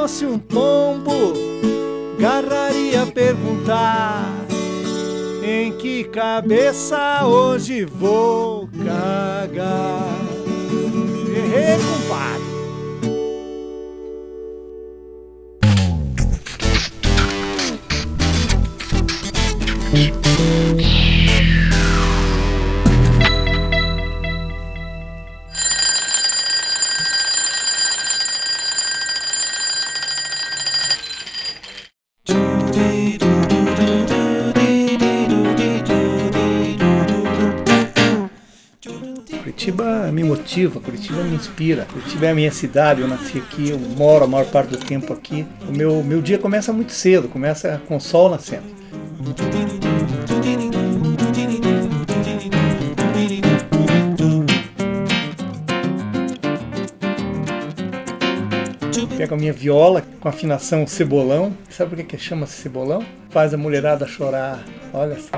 fosse um pombo, garraria a perguntar: em que cabeça hoje vou cagar? Errei, compadre. Curitiba me motiva, Curitiba me inspira. Curitiba é a minha cidade, eu nasci aqui, eu moro a maior parte do tempo aqui. O meu dia começa muito cedo, começa com o sol nascendo. Pego a minha viola com afinação cebolão. Sabe por que chama cebolão? Faz a mulherada chorar. Olha só.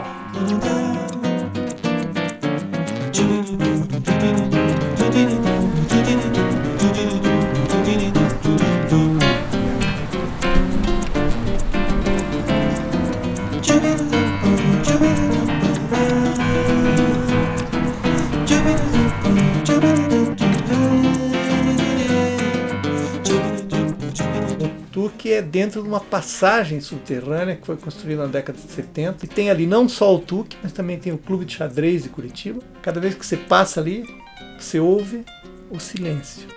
Que é dentro de uma passagem subterrânea que foi construída na década de 70 e tem ali não só o Tuque, mas também tem o Clube de Xadrez de Curitiba. Cada vez que você passa ali, você ouve o silêncio.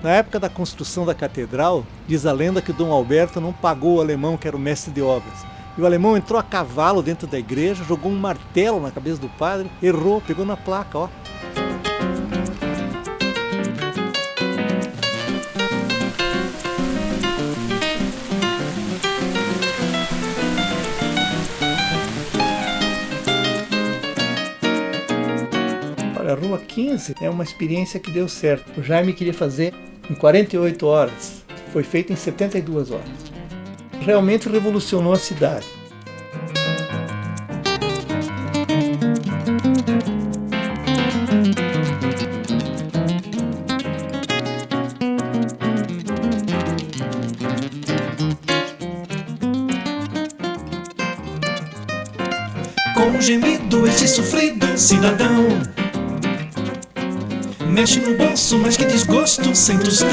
Na época da construção da catedral, diz a lenda que Dom Alberto não pagou o alemão que era o mestre de obras. E o alemão entrou a cavalo dentro da igreja, jogou um martelo na cabeça do padre, errou, pegou na placa, ó. A Rua 15 é uma experiência que deu certo. O Jaime queria fazer em 48 horas. Foi feito em 72 horas. Realmente revolucionou a cidade. Com um gemido este sofrido cidadão mexe no bolso, mas que desgosto sem tostão.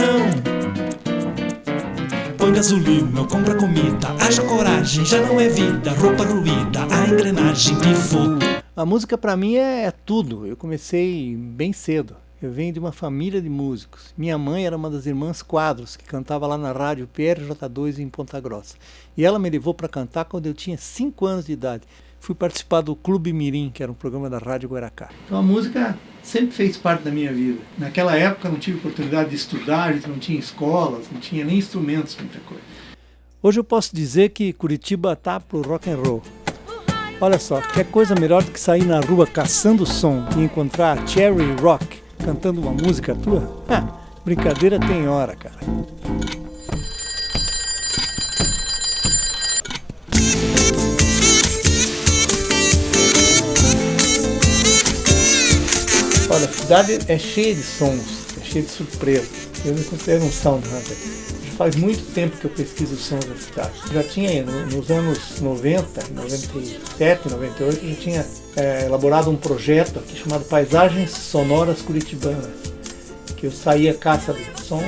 Põe gasolina, compra comida, haja coragem, já não é vida, roupa ruída, a engrenagem pifou. A música pra mim é tudo. Eu comecei bem cedo. Eu venho de uma família de músicos. Minha mãe era uma das irmãs Quadros, que cantava lá na rádio PRJ2 em Ponta Grossa. E ela me levou para cantar quando eu tinha 5 anos de idade. Fui participar do Clube Mirim, que era um programa da Rádio Guaracá. Então a música sempre fez parte da minha vida. Naquela época não tive oportunidade de estudar, a gente não tinha escolas, não tinha nem instrumentos, muita coisa. Hoje eu posso dizer que Curitiba tá pro rock and roll. Olha só, quer coisa melhor do que sair na rua caçando som e encontrar Cherry Rock cantando uma música tua? Brincadeira tem hora, cara. Olha, a cidade é cheia de sons, é cheia de surpresas. Eu me considero um sound hunter. Já faz muito tempo que eu pesquiso os sons da cidade. Já tinha, nos anos 90, 97, 98, já tinha elaborado um projeto aqui chamado Paisagens Sonoras Curitibanas, que eu saía à caça de sons.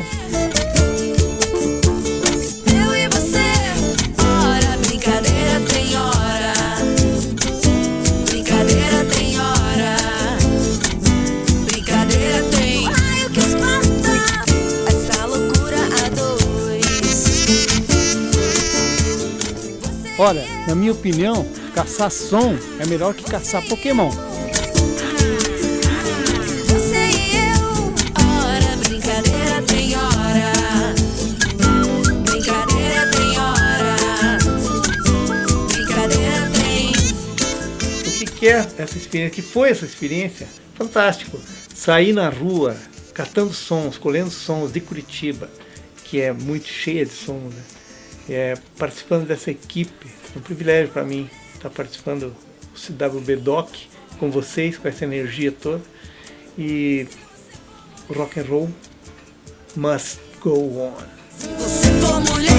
Eu e você, ora, brincadeira tem hora. Brincadeira tem hora. Brincadeira tem raio que espanta essa loucura a dois. Olha, na minha opinião, caçar som é melhor que caçar Pokémon. Você e eu, ora, brincadeira tem hora. Brincadeira tem hora. Brincadeira tem. O que é essa experiência? Que foi essa experiência? Fantástico. Sair na rua, catando sons, colhendo sons de Curitiba, que é muito cheia de sons, né? Participando dessa equipe. É um privilégio para mim estar participando do CWB Doc com vocês, com essa energia toda. E o rock and roll must go on. Se você for mulher